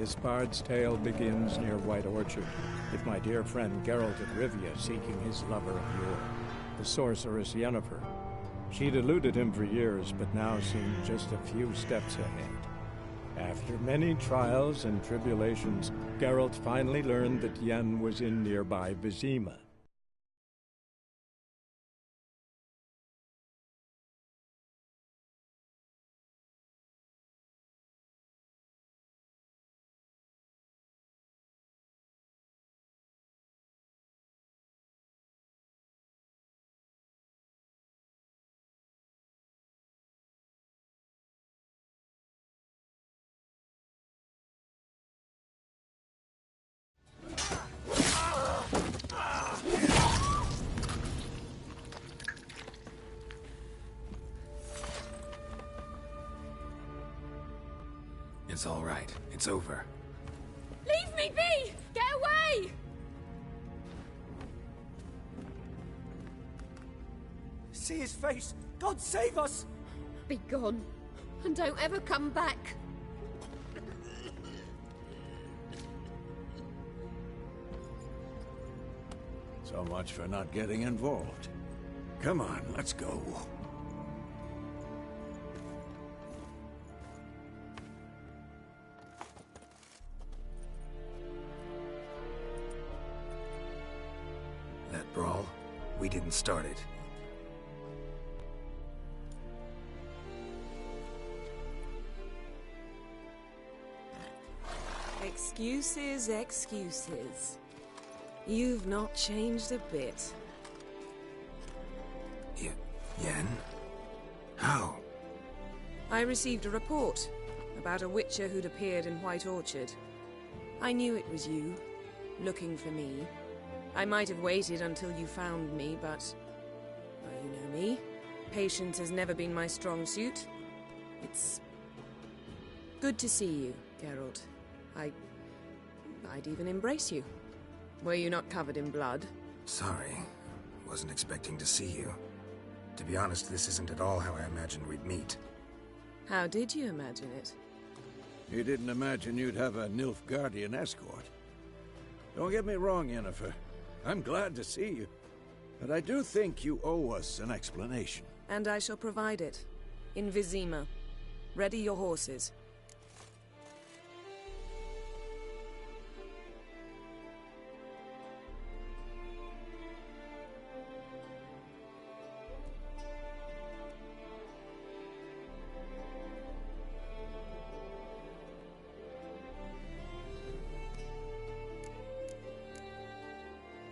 This bard's tale begins near White Orchard, with my dear friend Geralt of Rivia seeking his lover of yore, the sorceress Yennefer. She'd eluded him for years, but now seemed just a few steps ahead. After many trials and tribulations, Geralt finally learned that Yen was in nearby Vizima. It's all right. It's over. Leave me be! Get away! See his face! God save us! Be gone, and don't ever come back. So much for not getting involved. Come on, let's go. That brawl, we didn't start it. Excuses, excuses. You've not changed a bit. Yen? How? I received a report about a witcher who'd appeared in White Orchard. I knew it was you, looking for me. I might have waited until you found me, but... well, you know me. Patience has never been my strong suit. It's... good to see you, Geralt. I'd even embrace you. Were you not covered in blood? Sorry. Wasn't expecting to see you. To be honest, this isn't at all how I imagined we'd meet. How did you imagine it? You didn't imagine you'd have a Nilfgaardian escort. Don't get me wrong, Yennefer. I'm glad to see you. But I do think you owe us an explanation. And I shall provide it. In Vizima. Ready your horses.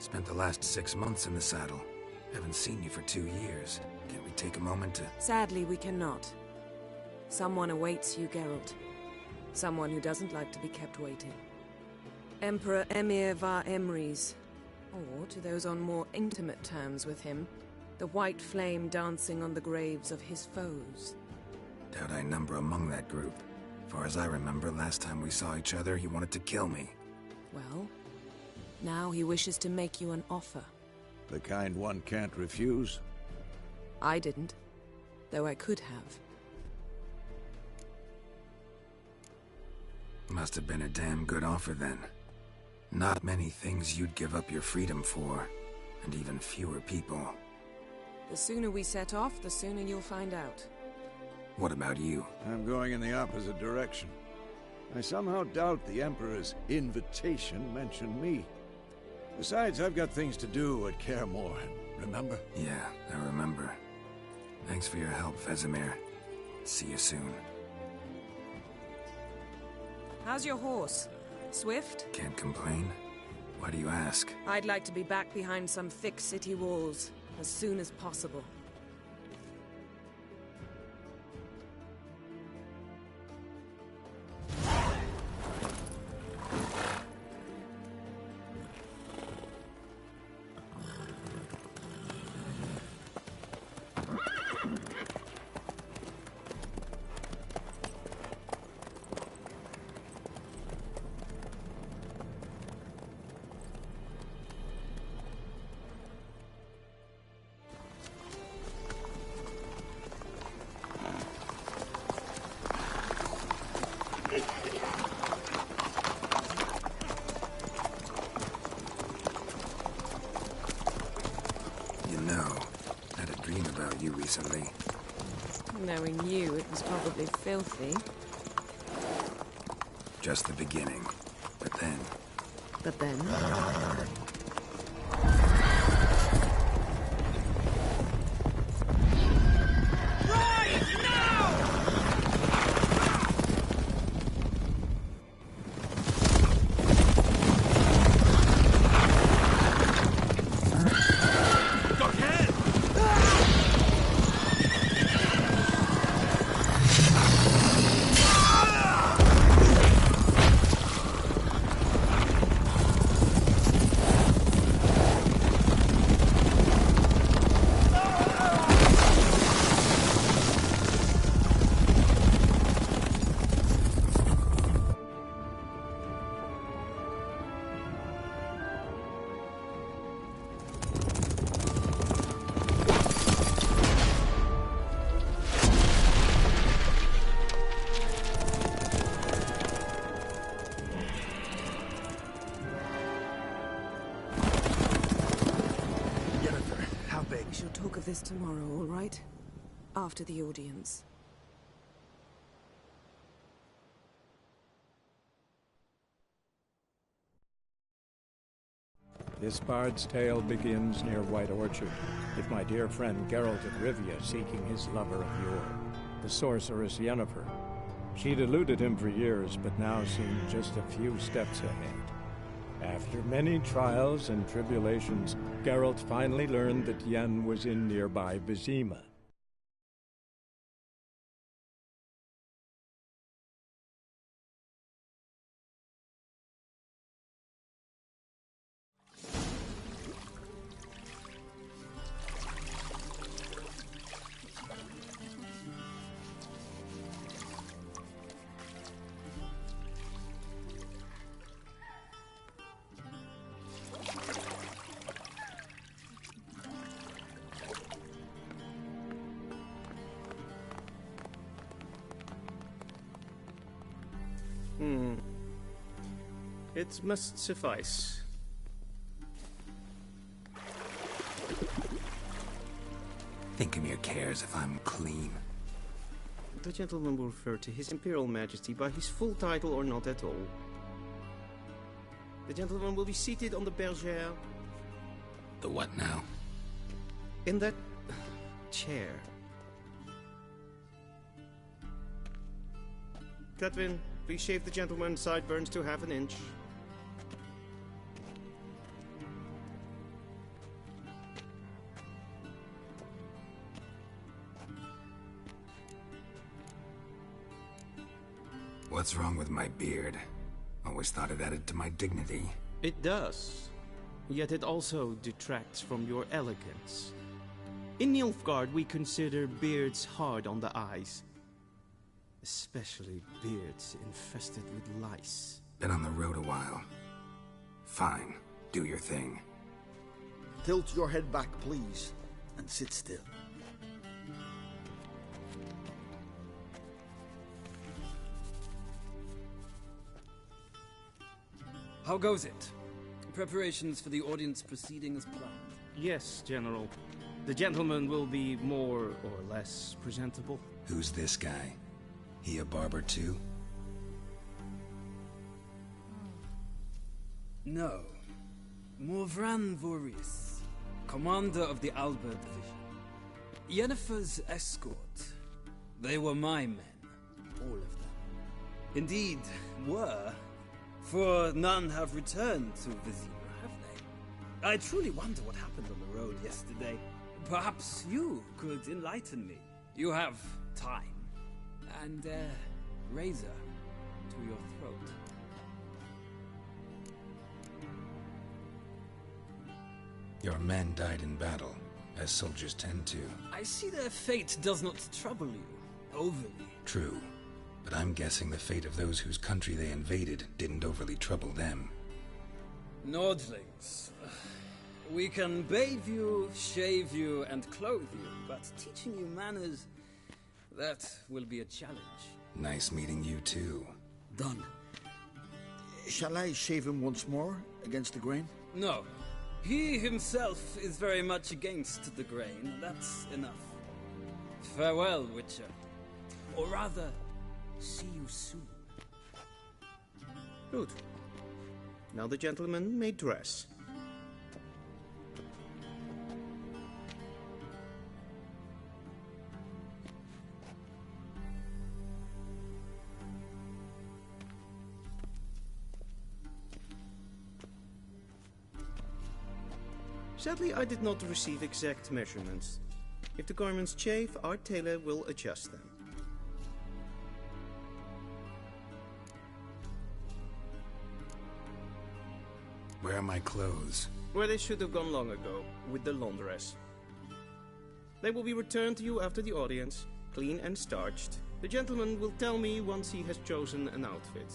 Spent the last 6 months in the saddle. Haven't seen you for 2 years. Can't we take a moment to... Sadly, we cannot. Someone awaits you, Geralt. Someone who doesn't like to be kept waiting. Emperor Emir var Emrys. Or, to those on more intimate terms with him, the white flame dancing on the graves of his foes. Doubt I number among that group. Far as I remember, last time we saw each other, he wanted to kill me. Well, now he wishes to make you an offer. The kind one can't refuse? I didn't, though I could have. Must have been a damn good offer then. Not many things you'd give up your freedom for, and even fewer people. The sooner we set off, the sooner you'll find out. What about you? I'm going in the opposite direction. I somehow doubt the Emperor's invitation mentioned me. Besides, I've got things to do at Kaer Morhen, remember? Yeah, I remember. Thanks for your help, Vesemir. See you soon. How's your horse? Swift? Can't complain. Why do you ask? I'd like to be back behind some thick city walls as soon as possible. recently. Knowing you, it was probably filthy. Just the beginning. But then... But then... We shall talk of this tomorrow, all right? After the audience. This bard's tale begins near White Orchard, with my dear friend Geralt of Rivia seeking his lover of yore, the sorceress Yennefer. She'd eluded him for years, but now seemed just a few steps ahead. After many trials and tribulations, Geralt finally learned that Yen was in nearby Vizima. It must suffice. Thinkemere cares if I'm clean. The gentleman will refer to His Imperial Majesty by his full title or not at all. The gentleman will be seated on the bergère. The what now? In that... chair. Catwin, please shave the gentleman's sideburns to half an inch. What's wrong with my beard? Always thought it added to my dignity. It does. Yet it also detracts from your elegance. In Nilfgaard, we consider beards hard on the eyes. Especially beards infested with lice. Been on the road a while. Fine. Do your thing. Tilt your head back, please, and sit still. How goes it? Preparations for the audience proceeding as planned? Yes, General. The gentleman will be more or less presentable. Who's this guy? He a barber too? No. Morvran Vorius, commander of the Albert Division. Yennefer's escort. They were my men. All of them. Indeed, were. For none have returned to Vizima, have they? I truly wonder what happened on the road yesterday. Perhaps you could enlighten me. You have time. And razor to your throat. Your men died in battle, as soldiers tend to. I see their fate does not trouble you overly. True, but I'm guessing the fate of those whose country they invaded didn't overly trouble them. Nordlings. We can bathe you, shave you, and clothe you, but teaching you manners, that will be a challenge. Nice meeting you too. Done. Shall I shave him once more, against the grain? No. He himself is very much against the grain. That's enough. Farewell, Witcher. Or rather, see you soon. Good. Now the gentleman may dress. Sadly, I did not receive exact measurements. If the garments chafe, our tailor will adjust them. Where are my clothes? Where they should have gone long ago, with the laundress. They will be returned to you after the audience, clean and starched. The gentleman will tell me once he has chosen an outfit.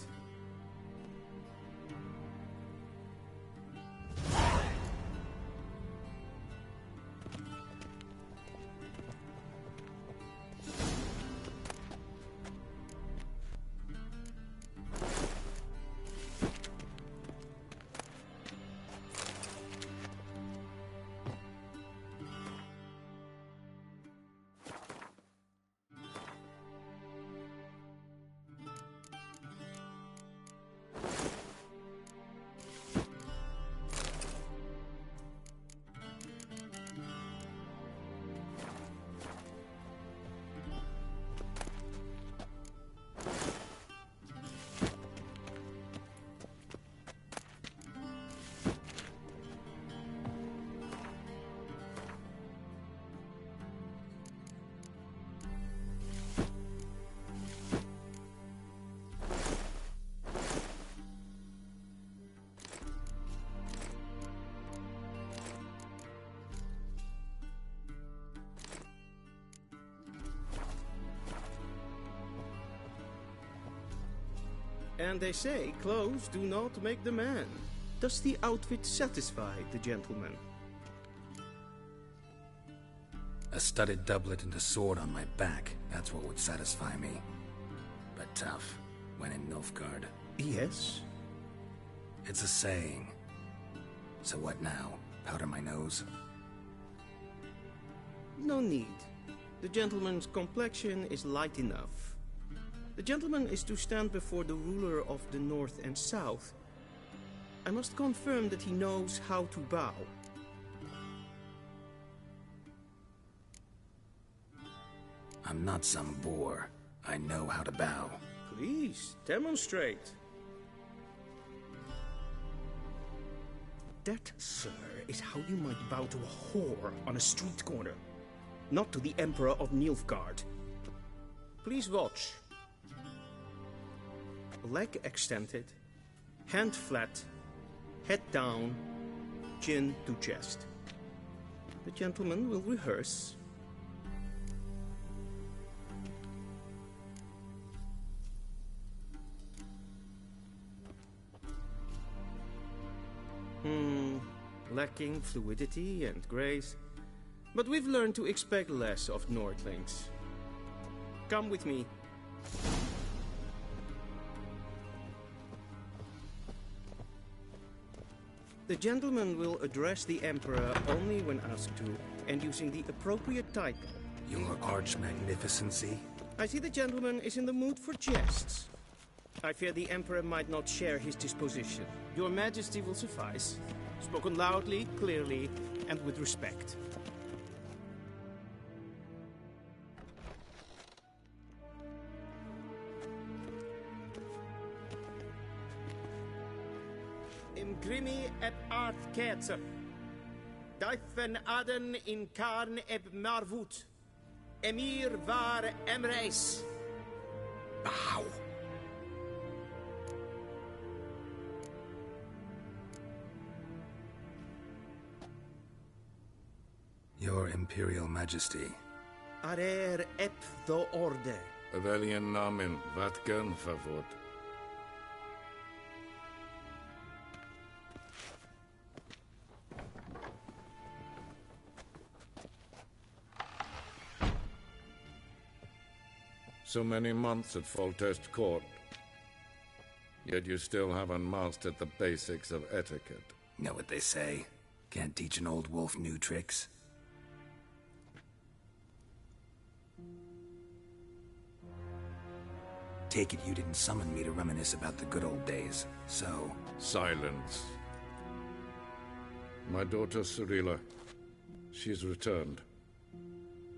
And they say clothes do not make the man. Does the outfit satisfy the gentleman? A studded doublet and a sword on my back, that's what would satisfy me. But tough, when in Nilfgaard. Yes. It's a saying. So what now? Powder my nose? No need. The gentleman's complexion is light enough. The gentleman is to stand before the ruler of the North and South. I must confirm that he knows how to bow. I'm not some boor. I know how to bow. Please, demonstrate. That, sir, is how you might bow to a whore on a street corner, not to the Emperor of Nilfgaard. Please watch. Leg extended, hand flat, head down, chin to chest. The gentleman will rehearse. Lacking fluidity and grace. But we've learned to expect less of Nordlings. Come with me. The gentleman will address the Emperor only when asked to, and using the appropriate title. Your Arch-Magnificency? I see the gentleman is in the mood for jests. I fear the Emperor might not share his disposition. Your Majesty will suffice. Spoken loudly, clearly, and with respect. Imgrimi et art ketzer. Daifen aden in karn eb marvut. Emir var emreis. Bow. Your Imperial Majesty. Arer ep the orde. Veljen namen, vatgen favort. So many months at Foltest Court. Yet you still haven't mastered the basics of etiquette. Know what they say? Can't teach an old wolf new tricks. take it you didn't summon me to reminisce about the good old days, so... Silence. My daughter Cirilla, she's returned.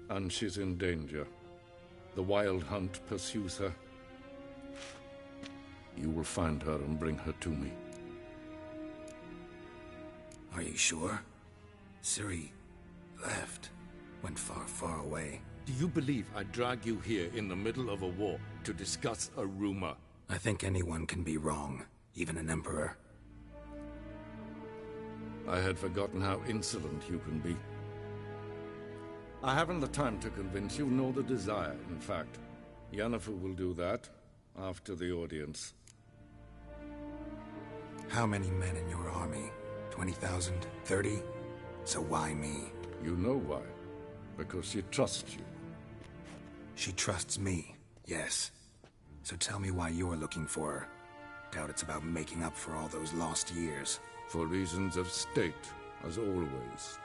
And she's in danger. The Wild Hunt pursues her. You will find her and bring her to me. Are you sure? Ciri left. Went far, far away. Do you believe I drag you here in the middle of a war to discuss a rumor? I think anyone can be wrong, even an emperor. I had forgotten how insolent you can be. I haven't the time to convince you, nor the desire, in fact. Yennefer will do that after the audience. How many men in your army? 20,000? 30? So why me? You know why. Because she trusts you. She trusts me, yes. So tell me why you're looking for her. Doubt it's about making up for all those lost years. For reasons of state, as always.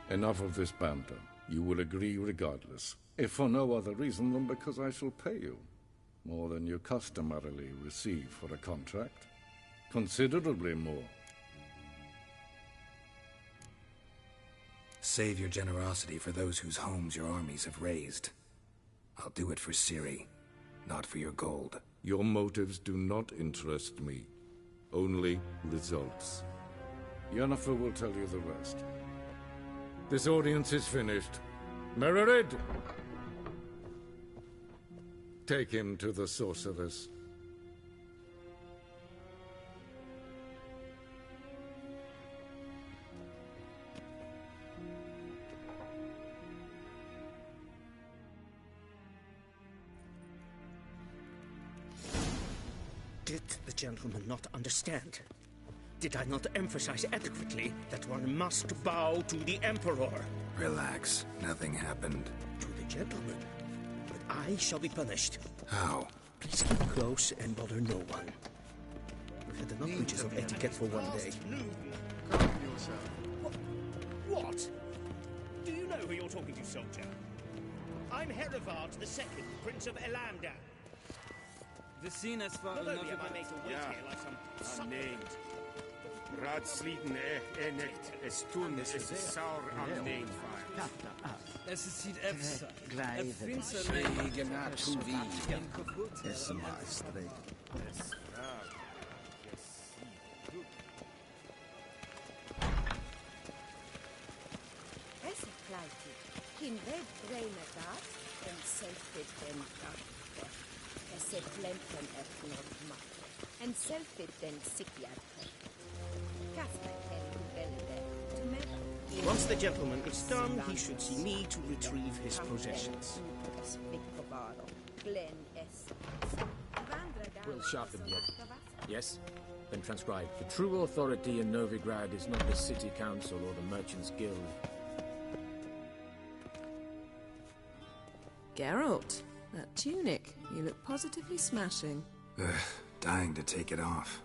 Enough of this banter. You will agree regardless. If for no other reason than because I shall pay you. More than you customarily receive for a contract. Considerably more. Save your generosity for those whose homes your armies have razed. I'll do it for Ciri, not for your gold. Your motives do not interest me. Only results. Yennefer will tell you the rest. This audience is finished. Mererid! Take him to the sorceress. Did the gentleman not understand? Did I not emphasize adequately that one must bow to the Emperor? Relax. Nothing happened. To the gentleman. But I shall be punished. How? Please keep close and bother no one. We've had enough breaches of etiquette for one day. What? Do you know who you're talking to, soldier? I'm Herivard II, Prince of Elander. Vicinas for Not only am I made to wait here like some unnamed. Raadsleden nicht, es tun, es ist saur am neem. Es sieht efsa. Finster Schweigen zu wie. Es maestri. Es pleiti. Kin red braine dat, en selfit den kaffe. Es plempen not matte. En selfit den sikjarte. Once the gentleman is done, he should see me to retrieve his possessions. We'll sharpen the edge. Yes? Then transcribe. The true authority in Novigrad is not the city council or the merchants' guild. Geralt, that tunic. You look positively smashing. Ugh, dying to take it off.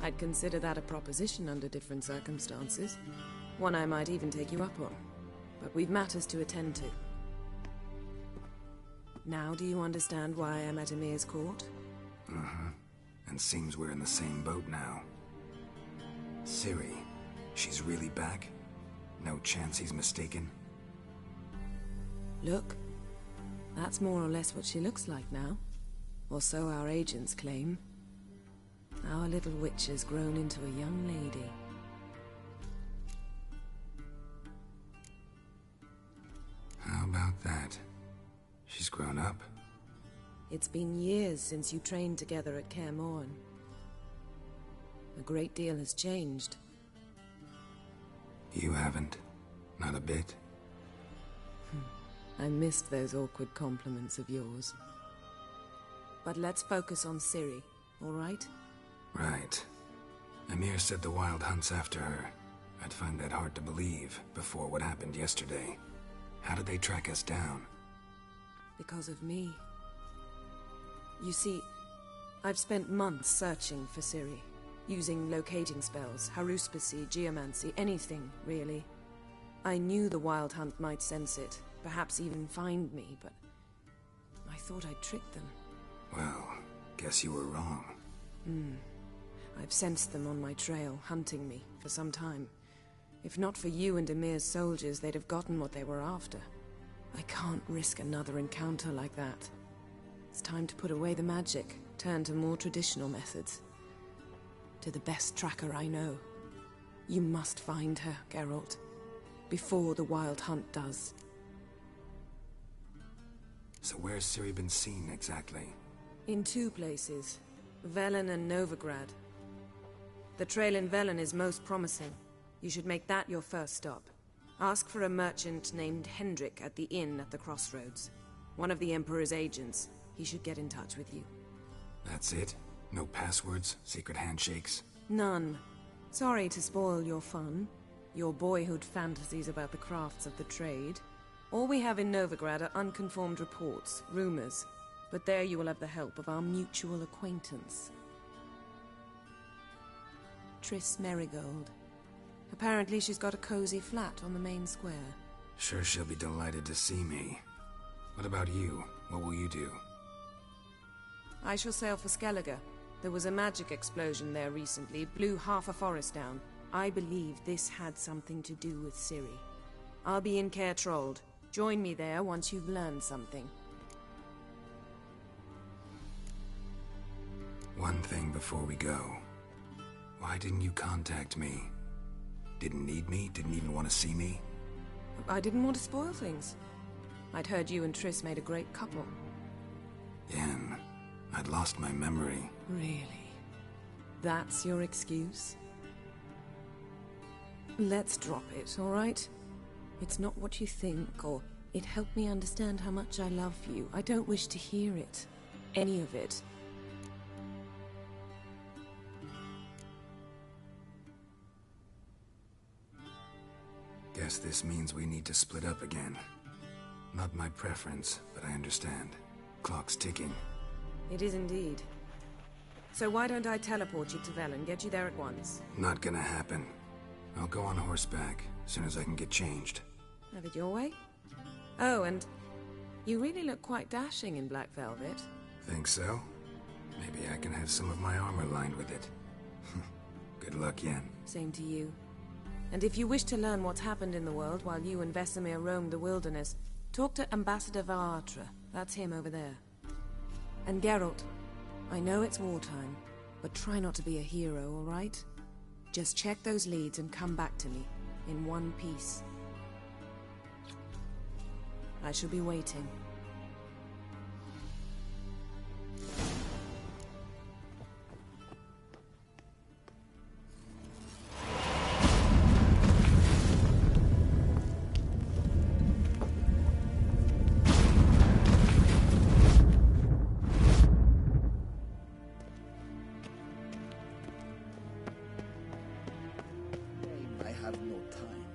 I'd consider that a proposition under different circumstances. One I might even take you up on. But we've matters to attend to. Now do you understand why I'm at Emir's court? Uh-huh. And seems we're in the same boat now. Ciri, she's really back? No chance he's mistaken? Look. That's more or less what she looks like now. Or so our agents claim. Our little witch has grown into a young lady. How about that? She's grown up. It's been years since you trained together at Kaer Morhen. A great deal has changed. You haven't. Not a bit. I missed those awkward compliments of yours. But let's focus on Ciri, all right? Right. Emir said the Wild Hunt's after her. I'd find that hard to believe before what happened yesterday. How did they track us down? Because of me. You see, I've spent months searching for Ciri, using locating spells, haruspicy, geomancy, anything, really. I knew the Wild Hunt might sense it, perhaps even find me, but I thought I'd tricked them. Well, guess you were wrong. I've sensed them on my trail, hunting me, for some time. If not for you and Emir's soldiers, they'd have gotten what they were after. I can't risk another encounter like that. It's time to put away the magic, turn to more traditional methods. To the best tracker I know. You must find her, Geralt. Before the Wild Hunt does. So where's Ciri been seen, exactly? In 2 places. Velen and Novigrad. The trail in Velen is most promising. You should make that your first stop. Ask for a merchant named Hendrik at the inn at the crossroads. One of the Emperor's agents. He should get in touch with you. That's it? No passwords? Secret handshakes? None. Sorry to spoil your fun. Your boyhood fantasies about the crafts of the trade. All we have in Novigrad are unconfirmed reports, rumors. But there you will have the help of our mutual acquaintance. Triss Merigold. Apparently she's got a cozy flat on the main square. Sure she'll be delighted to see me. What about you? What will you do? I shall sail for Skellige. There was a magic explosion there recently, blew half a forest down. I believe this had something to do with Ciri. I'll be in Caer Trolde. Join me there once you've learned something. One thing before we go. Why didn't you contact me? Didn't need me? Didn't even want to see me? I didn't want to spoil things. I'd heard you and Triss made a great couple. Yen, I'd lost my memory. Really? That's your excuse? Let's drop it, all right? It's not what you think, or it helped me understand how much I love you. I don't wish to hear it. Any of it. Guess this means we need to split up again. Not my preference, but I understand. Clock's ticking. It is indeed. So why don't I teleport you to Velen, get you there at once? Not gonna happen. I'll go on horseback, as soon as I can get changed. Have it your way? Oh, and you really look quite dashing in black velvet. Think so? Maybe I can have some of my armor lined with it. Good luck, Yen. Same to you. And if you wish to learn what's happened in the world while you and Vesemir roamed the wilderness, talk to Ambassador Varatra. That's him over there. And Geralt, I know it's wartime, but try not to be a hero, all right? Just check those leads and come back to me, in one piece. I shall be waiting. I have no time.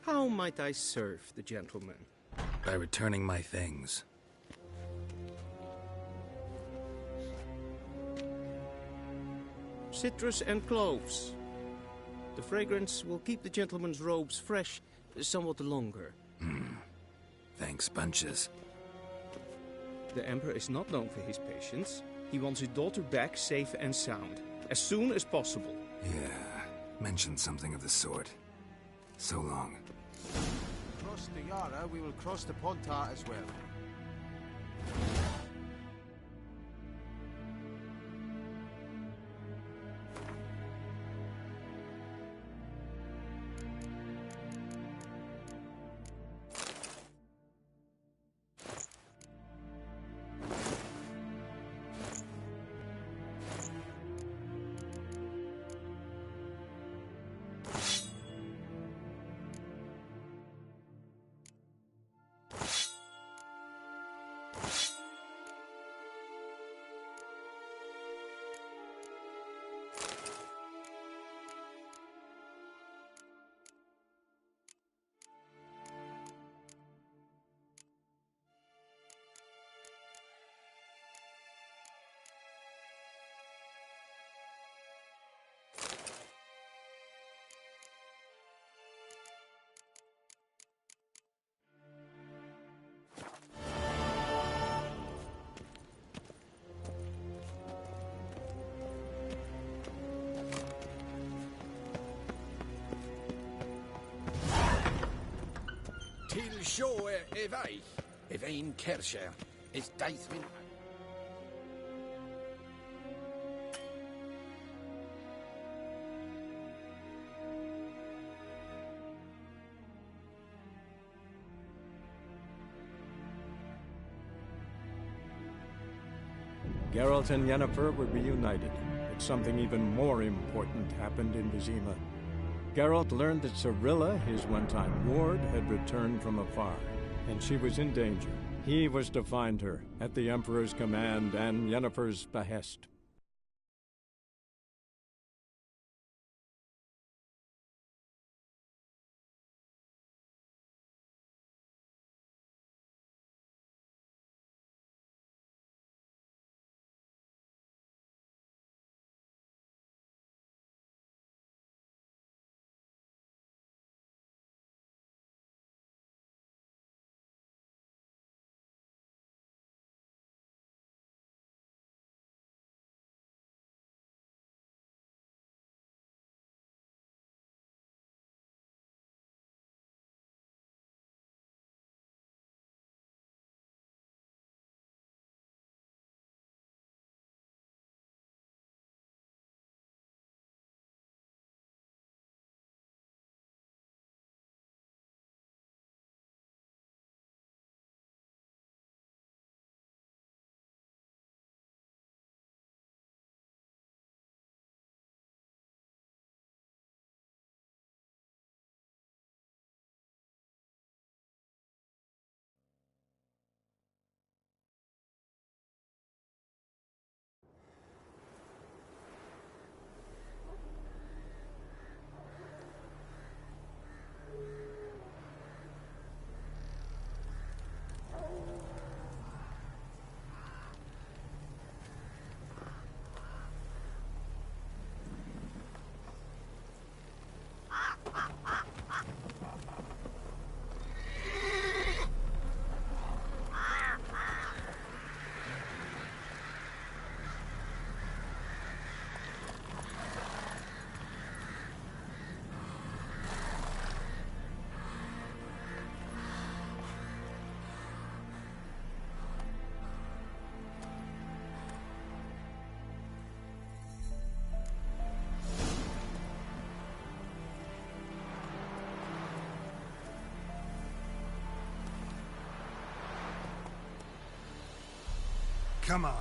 How might I serve the gentleman? By returning my things. Citrus and cloves. The fragrance will keep the gentleman's robes fresh somewhat longer. Thanks, bunches. The Emperor is not known for his patience. He wants his daughter back safe and sound, as soon as possible. Yeah, mentioned something of the sort. So long. Across the Yara, we will cross the Pontar as well. Til sjå vei. Veien Kerskjær. Is deithmin. Geralt and Yennefer were reunited, but something even more important happened in Vizima. Geralt learned that Cirilla, his one-time ward, had returned from afar, and she was in danger. He was to find her, at the Emperor's command and Yennefer's behest. Come on.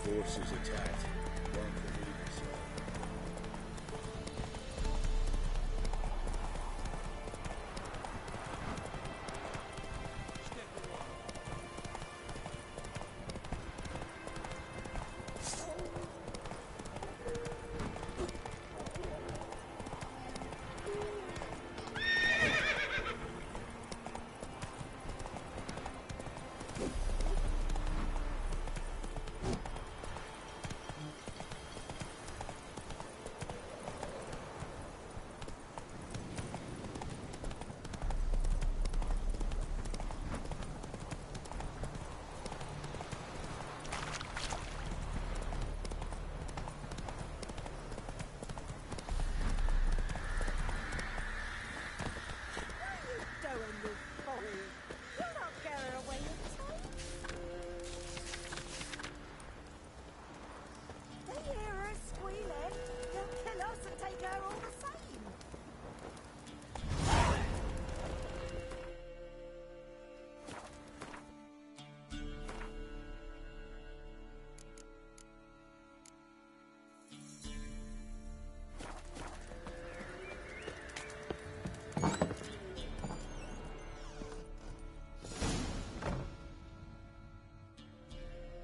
Forces attacked. One for either side.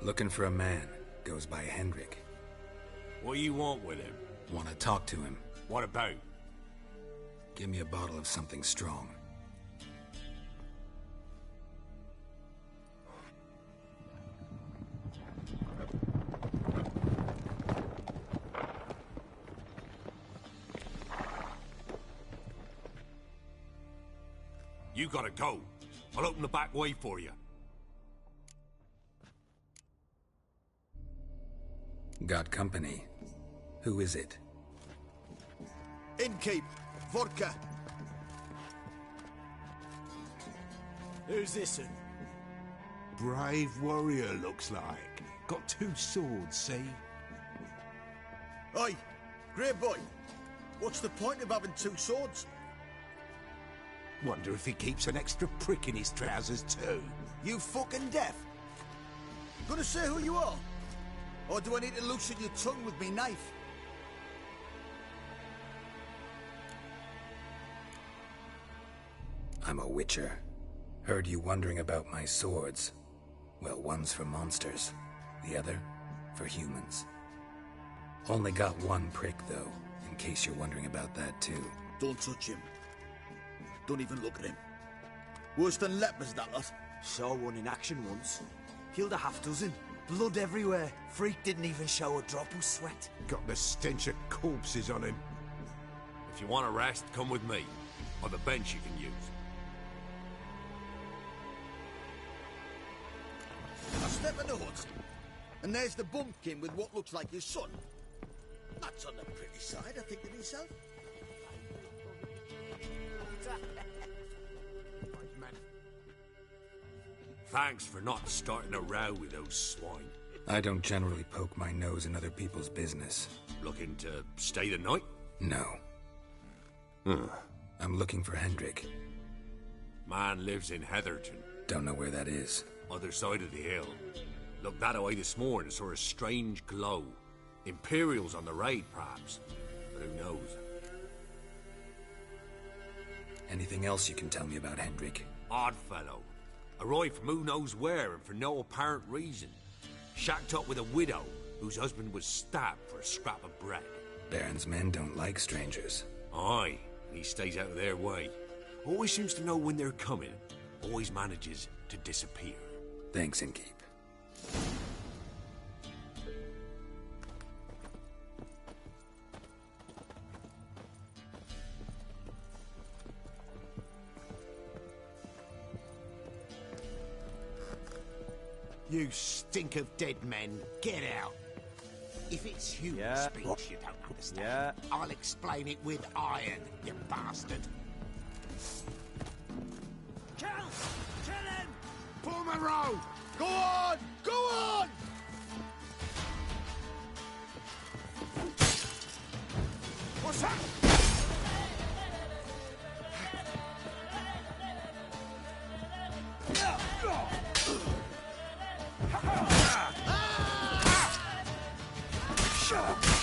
Looking for a man. Goes by Hendrik. What do you want with him? Want to talk to him. What about? Give me a bottle of something strong. You gotta go. I'll open the back way for you. Got company. Who is it? Innkeep, vodka. Who's this one? Brave warrior, looks like. Got 2 swords, see? Oi, grey boy. What's the point of having 2 swords? Wonder if he keeps an extra prick in his trousers too. You fucking deaf? Gonna say who you are? Or do I need to loosen your tongue with me knife? I'm a witcher. Heard you wondering about my swords. Well, one's for monsters, the other for humans. Only got 1 prick, though, in case you're wondering about that, too. Don't touch him. Don't even look at him. Worse than lepers, that lot. Saw one in action once. Killed a half-dozen. Blood everywhere. Freak didn't even show a drop of sweat. Got the stench of corpses on him. If you want a rest, come with me. Or the bench you can use. I step in the hut, and there's the bumpkin with what looks like his son. That's on the pretty side, I think to myself. Thanks for not starting a row with those swine. I don't generally poke my nose in other people's business. Looking to stay the night? No. I'm looking for Hendrik. Man lives in Heatherton. Don't know where that is. Other side of the hill. Looked that away this morning, saw a strange glow. Imperials on the raid, perhaps. But who knows? Anything else you can tell me about Hendrik? Odd fellow. Arrived from who knows where and for no apparent reason. Shacked up with a widow whose husband was stabbed for a scrap of bread. Baron's men don't like strangers. Aye, he stays out of their way. Always seems to know when they're coming. Always manages to disappear. Thanks, Innkeep. You stink of dead men. Get out. If it's human speech you don't understand, I'll explain it with iron, you bastard. Kill! Kill him! Form a row! Go on! Go on! What's that? Shut up!